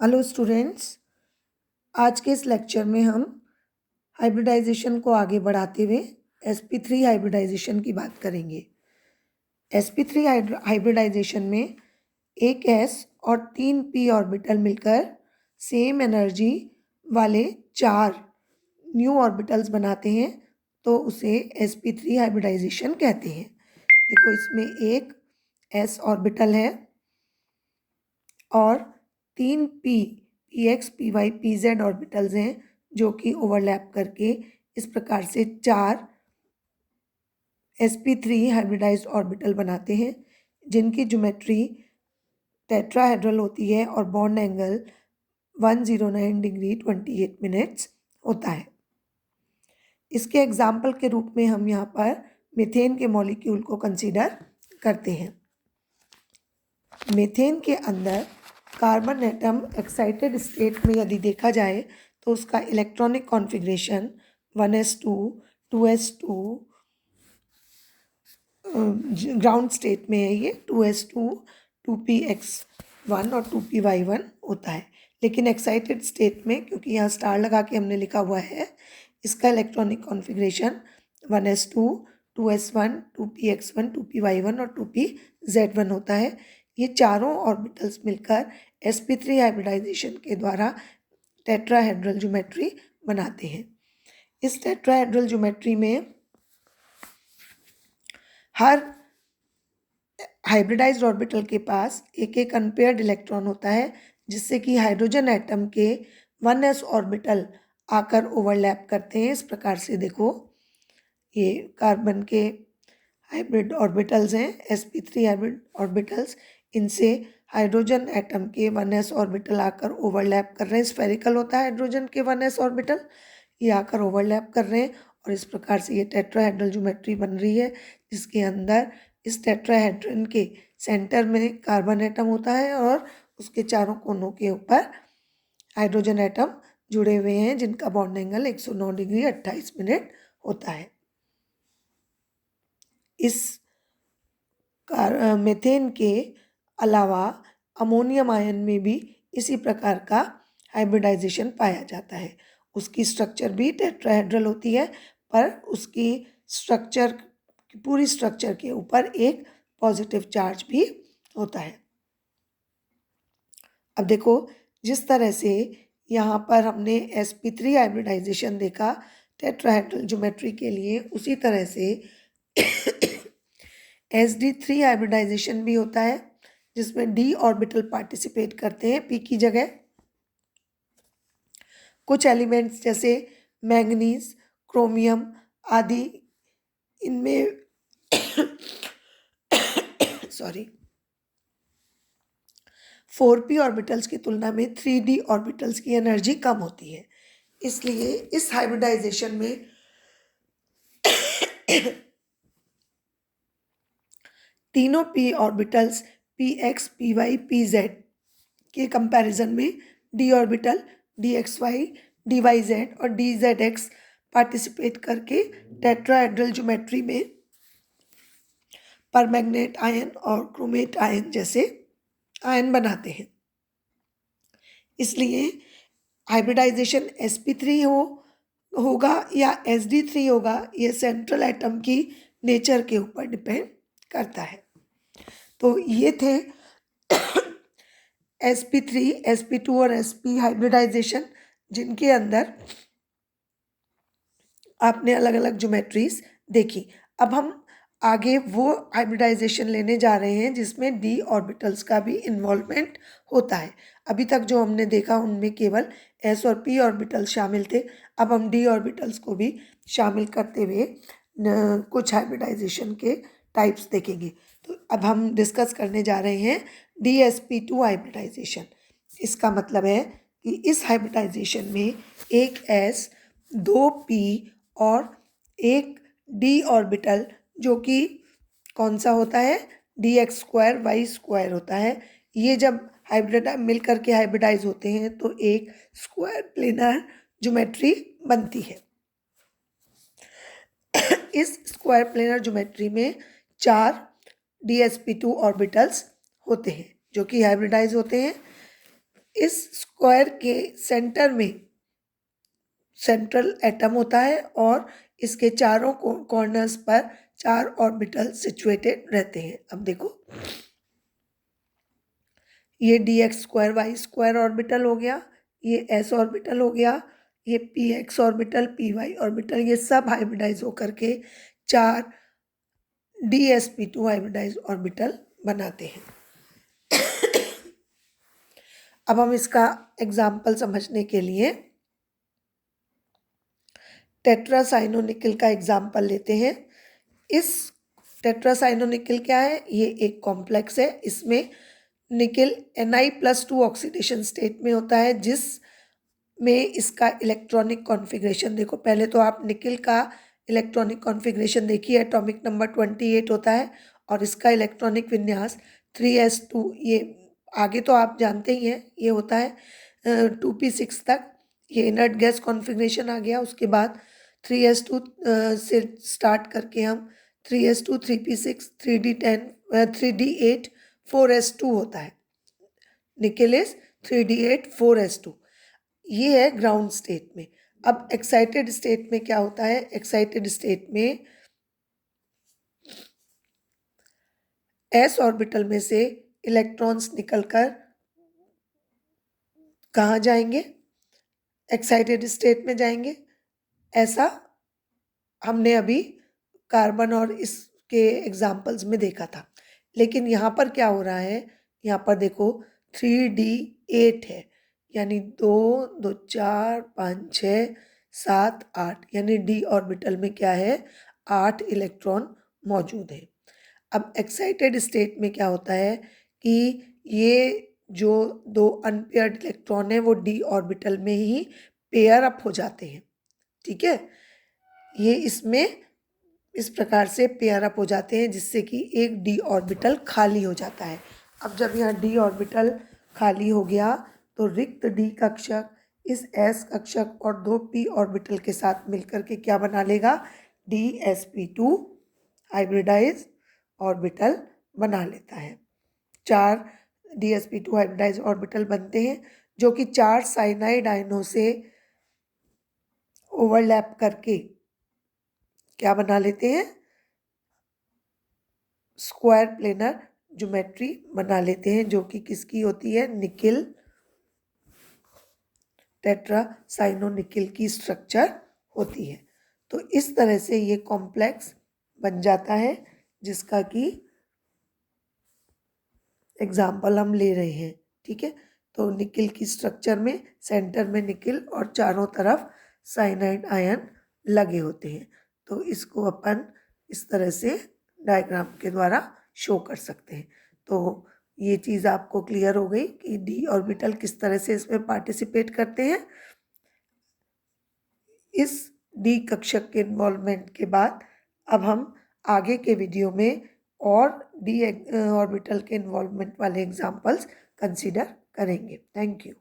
Hello students, आज के इस लेक्चर में हम हाइब्रिडाइजेशन को आगे बढ़ाते हुए sp3 हाइब्रिडाइजेशन की बात करेंगे। sp3 हाइब्रिडाइजेशन में एक s और 3 p ऑर्बिटल मिलकर सेम एनर्जी वाले 4 न्यू ऑर्बिटल्स बनाते हैं, तो उसे sp3 हाइब्रिडाइजेशन कहते हैं। देखो, इसमें एक s ऑर्बिटल है और 3 px, py, pz ऑर्बिटल्स हैं जो कि ओवरलैप करके इस प्रकार से 4 sp3 हाइब्रिडाइज्ड ऑर्बिटल बनाते हैं, जिनकी ज्योमेट्री टेट्राहेड्रल होती है और बॉन्ड एंगल 109 डिग्री 28 मिनट्स होता है। इसके एग्जाम्पल के रूप में हम यहाँ पर मीथेन के मॉलिक्यूल को कंसीडर करते हैं। मीथेन के अंदर कार्बन एटम एक्साइटेड स्टेट में यदि देखा जाए तो उसका electronic configuration 1s2, 2s2, ground state में है ये 2s2, 2px1 और 2py1 होता है। लेकिन एक्साइटेड स्टेट में, क्योंकि यहाँ स्टार लगा के हमने लिखा हुआ है, इसका electronic configuration 1s2, 2s1, 2px1, 2py1 और 2pz1 होता है। ये चारों ऑर्बिटल्स मिलकर sp3 हाइब्रिडाइजेशन के द्वारा टेट्राहेड्रल ज्योमेट्री बनाते हैं। इस टेट्राहेड्रल ज्योमेट्री में हर हाइब्रिडाइज्ड ऑर्बिटल के पास एक एक अनपेयर्ड इलेक्ट्रॉन होता है, जिससे कि हाइड्रोजन एटम के 1s ऑर्बिटल आकर ओवरलैप करते हैं। इस प्रकार से देखो, ये कार्बन के हाइब्रिड ऑर्बिटल्स हैं, sp3 हाइब्रिड ऑर्बिटल्स। इनसे हाइड्रोजन एटम के 1s ऑर्बिटल आकर ओवरलैप कर रहे हैं। स्फेरिकल होता है हाइड्रोजन के 1s ऑर्बिटल, ये आकर ओवरलैप कर रहे हैं और इस प्रकार से ये टेट्राहेड्रल ज्योमेट्री बन रही है, जिसके अंदर इस टेट्राहेड्रन के सेंटर में कार्बन एटम होता है और उसके चारों कोनों के ऊपर हाइड्रोजन एटम जुड़े हुए हैं, जिनका बॉन्ड एंगल 109 डिग्री 28 मिनट होता है। इस मीथेन के अलावा अमोनियम आयन में भी इसी प्रकार का हाइब्रिडाइजेशन पाया जाता है। उसकी स्ट्रक्चर भी टेट्राहेड्रल होती है, पर उसकी स्ट्रक्चर, पूरी स्ट्रक्चर के ऊपर एक पॉजिटिव चार्ज भी होता है। अब देखो, जिस तरह से यहाँ पर हमने sp3 हाइब्रिडाइजेशन देखा टेट्राहेड्रल ज्योमेट्री के लिए, उसी तरह से sd3 हाइब्रिडाइजेशन भी होता है, जिसमें d ऑर्बिटल पार्टिसिपेट करते हैं p की जगह। कुछ एलिमेंट्स जैसे मैंगनीज, क्रोमियम आदि, इनमें सॉरी 4p ऑर्बिटल्स की तुलना में 3d ऑर्बिटल्स की एनर्जी कम होती है। इसलिए इस हाइब्रिडाइजेशन में तीनों p orbitals px, py, pz के कंपैरिजन में d ऑर्बिटल dxy, dyz और dzx पार्टिसिपेट करके टेट्राहेड्रल ज्योमेट्री में परमैंगनेट आयन और क्रोमेट आयन जैसे आयन बनाते हैं। इसलिए हाइब्रिडाइजेशन sp3 होगा या sd3 होगा, ये सेंट्रल एटम की नेचर के ऊपर डिपेंड करता है। तो ये थे sp3, sp2 और sp हाइब्रिडाइजेशन, जिनके अंदर आपने अलग अलग ज्योमेट्रीज देखी। अब हम आगे वो हाइब्रिडाइजेशन लेने जा रहे हैं जिसमें d ऑर्बिटल्स का भी इन्वॉल्वमेंट होता है। अभी तक जो हमने देखा उनमें केवल s और p ऑर्बिटल्स शामिल थे। अब हम d ऑर्बिटल्स को भी शामिल करते हुए कुछ हाइब्रिडाइजेशन के टाइप्स देखेंगे। तो अब हम डिस्कस करने जा रहे हैं dsp2 हाइब्रिडाइजेशन। इसका मतलब है कि इस हाइब्रिडाइजेशन में एक s, 2 p और एक d ऑर्बिटल, जो कि कौन सा होता है, dx² y² होता है। ये जब हाइब्रिड मिल करके हाइब्रिडाइज होते हैं तो एक स्क्वायर प्लेनर ज्योमेट्री बनती है। इस स्क्वायर प्लेनर ज्योमेट्री में 4 dsp2 ऑर्बिटल्स होते हैं जो कि हाइब्रिडाइज होते हैं। इस स्क्वायर के सेंटर में सेंट्रल एटम होता है और इसके चारों कॉर्नर्स पर 4 ऑर्बिटल सिचुएटेड रहते हैं। अब देखो, ये dx² y² ऑर्बिटल हो गया, ये s ऑर्बिटल हो गया, ये px ऑर्बिटल, py ऑर्बिटल, ये सब हाइब्रिडाइज होकर के 4 dsp2 हाइब्रिडाइज ऑर्बिटल बनाते हैं। अब हम इसका एग्जाम्पल समझने के लिए टेट्रासाइनोनिकल का एग्जाम्पल लेते हैं। इस टेट्रासाइनोनिकल क्या है? ये एक कॉम्प्लेक्स है। इसमें निकल Na+2 ऑक्सीडेशन स्टेट में होता है, जिस में इसका इलेक्ट्रॉनिक कॉन्फ़िगरेशन देखो। पहले तो आप निकल का इलेक्ट्रॉनिक कॉन्फ़िगरेशन देखिए, एटॉमिक नंबर 28 होता है और इसका इलेक्ट्रॉनिक विन्यास 3s2। ये आगे तो आप जानते ही हैं, ये होता है 2p6 तक। ये इनर्ट गैस कॉन्फ़िगरेशन आ गया। उसके बाद 3s2 से स्टार्ट करके हम 3s2, 3p6, 3d10, 3d8, 4s2 होता है। निकल इज 3d8, 4s2। ये है ग्राउंड स्टेट में। अब एक्साइटेड स्टेट में क्या होता है? एक्साइटेड स्टेट में s ऑर्बिटल में से इलेक्ट्रॉन्स निकलकर कहाँ जाएंगे? एक्साइटेड स्टेट में जाएंगे। ऐसा हमने अभी कार्बन और इसके एग्जाम्पल्स में देखा था। लेकिन यहाँ पर क्या हो रहा है? यहाँ पर देखो 3d8 है, यानी 2, 2, 4, 5, 6, 7, 8, यानी d ऑर्बिटल में क्या है? 8 इलेक्ट्रॉन मौजूद है। अब एक्साइटेड स्टेट में क्या होता है कि ये जो 2 अनपेयर्ड इलेक्ट्रॉन है वो d ऑर्बिटल में ही पेयर अप हो जाते हैं। ठीक है, ये इसमें इस प्रकार से पेयर अप हो जाते हैं, जिससे कि एक d ऑर्बिटल खाली हो जाता है। अब जब यहाँ d ऑर्बिटल खाली हो गया तो रिक्त d कक्षक इस s कक्षक और 2 p ऑर्बिटल के साथ मिलकर के क्या बना लेगा? dsp2 हाइब्रिडाइज ऑर्बिटल बना लेता है। 4 dsp2 हाइब्रिडाइज ऑर्बिटल बनते हैं, जो कि 4 साइनाइड आयनों से ओवरलैप करके क्या बना लेते हैं? स्क्वायर प्लेनर ज्योमेट्री बना लेते हैं, जो कि किसकी होती है? निकल टेट्रासाइनोनिकल की स्ट्रक्चर होती है। तो इस तरह से ये कॉम्प्लेक्स बन जाता है, जिसका कि एग्जाम्पल हम ले रहे हैं। ठीक है, तो निकल की स्ट्रक्चर में सेंटर में निकल और चारों तरफ साइनाइड आयन लगे होते हैं। तो इसको अपन इस तरह से डायग्राम के द्वारा शो कर सकते हैं। तो ये चीज़ आपको क्लियर हो गई कि डी ऑर्बिटल किस तरह से इसमें पार्टिसिपेट करते हैं। इस डी कक्षक के इन्वॉल्वमेंट के बाद अब हम आगे के वीडियो में और डी ऑर्बिटल के इन्वॉल्वमेंट वाले एग्जाम्पल्स कंसीडर करेंगे। Thank you.